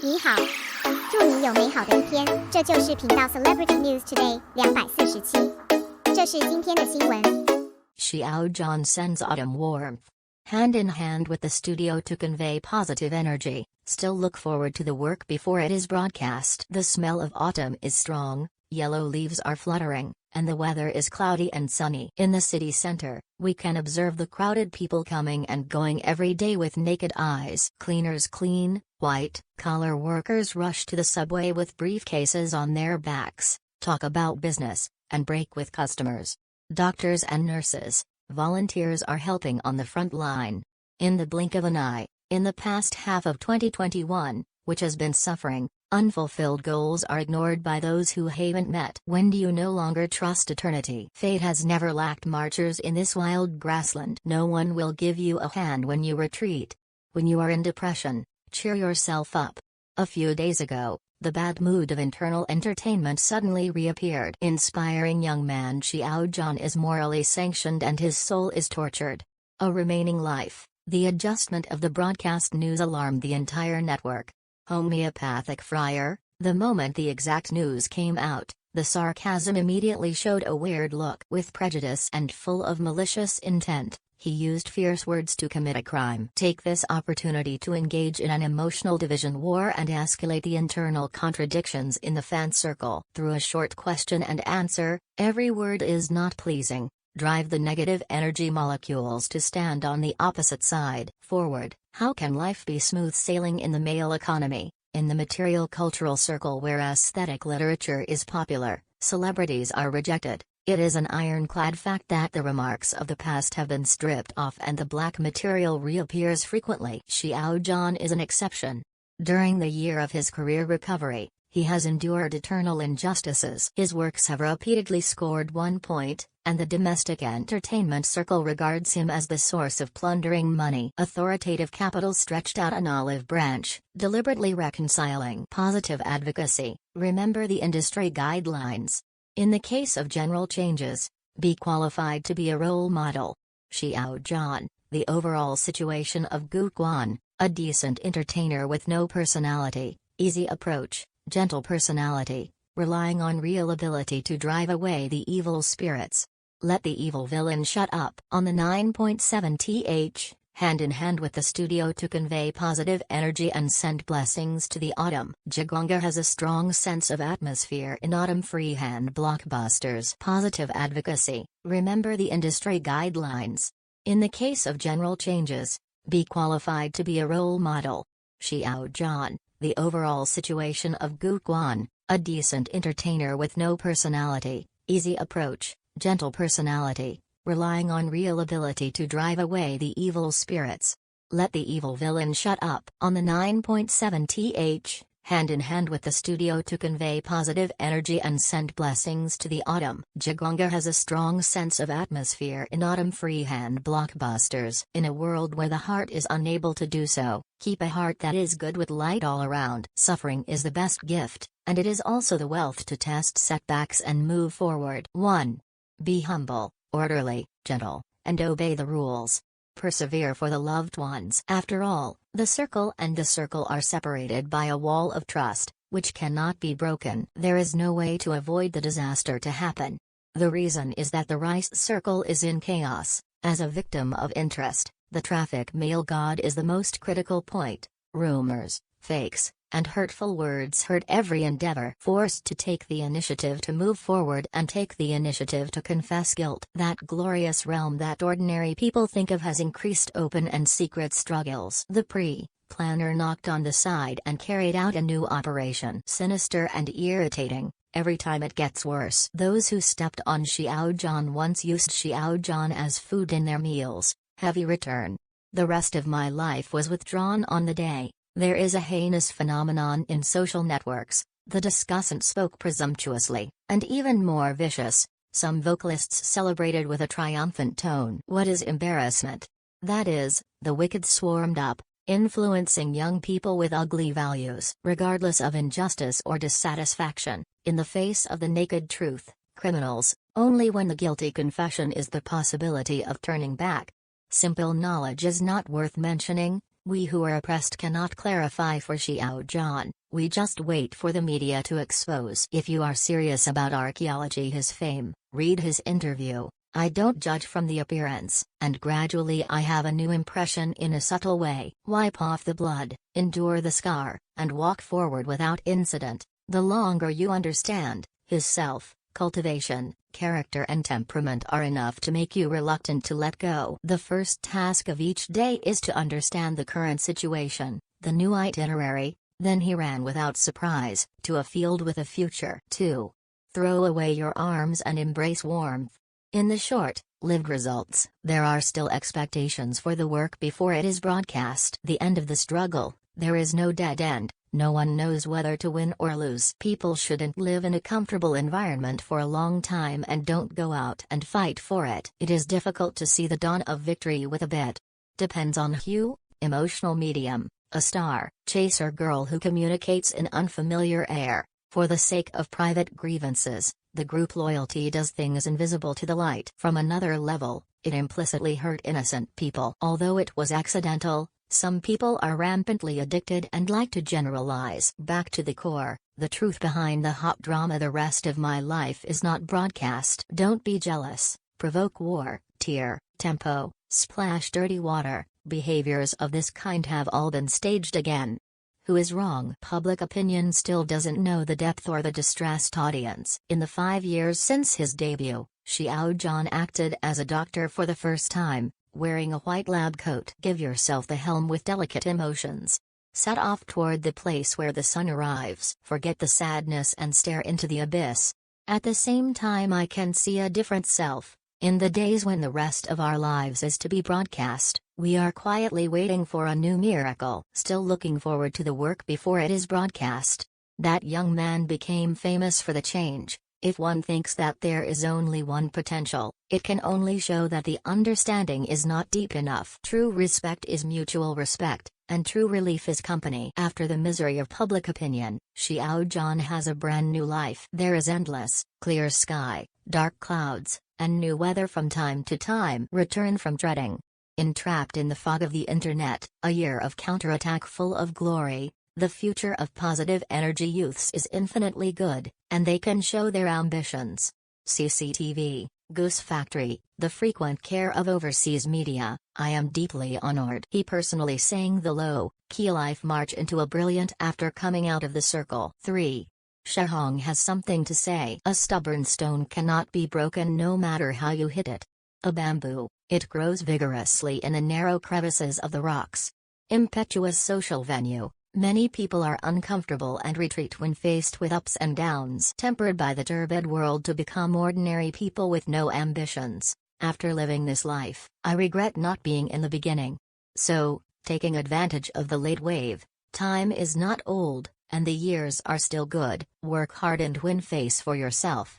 你好，祝你有美好的一天。这就是频道 Celebrity News Today 247。这是今天的新闻。Xiao Zhan sends autumn warmth. Hand in hand with the studio to convey positive energy, still look forward to the work before it is broadcast. The smell of autumn is strong, yellow leaves are fluttering, and the weather is cloudy and sunny. In the city center, we can observe the crowded people coming and going every day with naked eyes. Cleaners clean, white-collar workers rush to the subway with briefcases on their backs, talk about business, and break with customers. Doctors and nurses, volunteers are helping on the front line. In the blink of an eye, in the past half of 2021, which has been suffering, unfulfilled goals are ignored by those who haven't met. When do you no longer trust eternity? Fate has never lacked marchers in this wild grassland. No one will give you a hand when you retreat. When you are in depression, cheer yourself up. A few days ago, the bad mood of internal entertainment suddenly reappeared. Inspiring young man Xiao Zhan is morally sanctioned and his soul is tortured. A remaining life. The adjustment of the broadcast news alarmed the entire network. Homeopathic friar, the moment the exact news came out, the sarcasm immediately showed a weird look. With prejudice and full of malicious intent, he used fierce words to commit a crime. Take this opportunity to engage in an emotional division war and escalate the internal contradictions in the fan circle. Through a short question and answer, every word is not pleasing. Drive the negative energy molecules to stand on the opposite side. Forward. How can life be smooth sailing in the male economy, in the material cultural circle where aesthetic literature is popular, celebrities are rejected? It is an ironclad fact that the remarks of the past have been stripped off and the black material reappears frequently. Xiao Zhan is an exception. During the year of his career recovery, he has endured eternal injustices. His works have repeatedly scored 1 point, and the domestic entertainment circle regards him as the source of plundering money. Authoritative capital stretched out an olive branch, deliberately reconciling. Positive advocacy. Remember the industry guidelines. In the case of general changes, be qualified to be a role model. Xiao Zhan, the overall situation of Gu Guan, a decent entertainer with no personality, easy approach, gentle personality, relying on real ability to drive away the evil spirits. Let the evil villain shut up. On the 9.7th, hand in hand with the studio to convey positive energy and send blessings to the autumn. Jigonga has a strong sense of atmosphere in autumn freehand blockbusters. Positive advocacy. Remember the industry guidelines. In the case of general changes, be qualified to be a role model. Xiao Zhan, the overall situation of Gu Guan, a decent entertainer with no personality, easy approach, gentle personality, relying on real ability to drive away the evil spirits. Let the evil villain shut up. On the 9.7th, hand in hand with the studio to convey positive energy and send blessings to the autumn. Jigonga has a strong sense of atmosphere in autumn freehand blockbusters. In a world where the heart is unable to do so, keep a heart that is good with light all around. Suffering is the best gift, and it is also the wealth to test setbacks and move forward. 1. Be humble, orderly, gentle, and obey the rules. Persevere for the loved ones. After all, the circle and the circle are separated by a wall of trust, which cannot be broken. There is no way to avoid the disaster to happen. The reason is that the rice circle is in chaos. As a victim of interest, the traffic male god is the most critical point. Rumors, fakes, and hurtful words hurt every endeavor. Forced to take the initiative to move forward and take the initiative to confess guilt. That glorious realm that ordinary people think of has increased open and secret struggles. The planner knocked on the side and carried out a new operation. Sinister and irritating, every time it gets worse. Those who stepped on Xiao Zhan once used Xiao Zhan as food in their meals. Heavy return. The rest of my life was withdrawn on the day. There is a heinous phenomenon in social networks. The discussant spoke presumptuously, and even more vicious. Some vocalists celebrated with a triumphant tone. What is embarrassment? That is, the wicked swarmed up, influencing young people with ugly values. Regardless of injustice or dissatisfaction, in the face of the naked truth, criminals, only when the guilty confession is the possibility of turning back. Simple knowledge is not worth mentioning. We who are oppressed cannot clarify for Xiao Zhan, we just wait for the media to expose. If you are serious about archaeology, his fame, read his interview. I don't judge from the appearance, and gradually I have a new impression in a subtle way. Wipe off the blood, endure the scar, and walk forward without incident. The longer you understand, his cultivation, character and temperament are enough to make you reluctant to let go. The first task of each day is to understand the current situation, the new itinerary, then he ran without surprise, to a field with a future. 2. Throw away your arms and embrace warmth. In the short, lived results, there are still expectations for the work before it is broadcast. The end of the struggle, there is no dead end. No one knows whether to win or lose. People shouldn't live in a comfortable environment for a long time and don't go out and fight for it. It is difficult to see the dawn of victory with a bit. Depends on hue, emotional medium, a star, chaser girl who communicates in unfamiliar air. For the sake of private grievances, the group loyalty does things invisible to the light. From another level, it implicitly hurt innocent people. Although it was accidental, some people are rampantly addicted and like to generalize. Back to the core, the truth behind the hot drama. The rest of my life is not broadcast. Don't be jealous, provoke war, tear, tempo, splash dirty water. Behaviors of this kind have all been staged again. Who is wrong? Public opinion still doesn't know the depth or the distressed audience. In the 5 years since his debut, Xiao Zhan acted as a doctor for the first time, wearing a white lab coat. Give yourself the helm with delicate emotions. Set off toward the place where the sun arrives. Forget the sadness and stare into the abyss. At the same time, I can see a different self. In the days when the rest of our lives is to be broadcast, we are quietly waiting for a new miracle. Still looking forward to the work before it is broadcast. That young man became famous for the change. If one thinks that there is only one potential, it can only show that the understanding is not deep enough. True respect is mutual respect, and true relief is company. After the misery of public opinion, Xiao Zhan has a brand new life. There is endless, clear sky, dark clouds, and new weather from time to time. Return from dreading. Entrapped in the fog of the internet, a year of counterattack full of glory. The future of positive energy youths is infinitely good, and they can show their ambitions. CCTV, Goose Factory, the frequent care of overseas media. I am deeply honored. He personally sang the low-key life march into a brilliant after coming out of the circle. 3. Shahong has something to say. A stubborn stone cannot be broken no matter how you hit it. A bamboo, it grows vigorously in the narrow crevices of the rocks. Impetuous social venue. Many people are uncomfortable and retreat when faced with ups and downs. Tempered by the turbid world to become ordinary people with no ambitions. After living this life, I regret not being in the beginning. So, taking advantage of the late wave, time is not old, and the years are still good. Work hard and win face for yourself.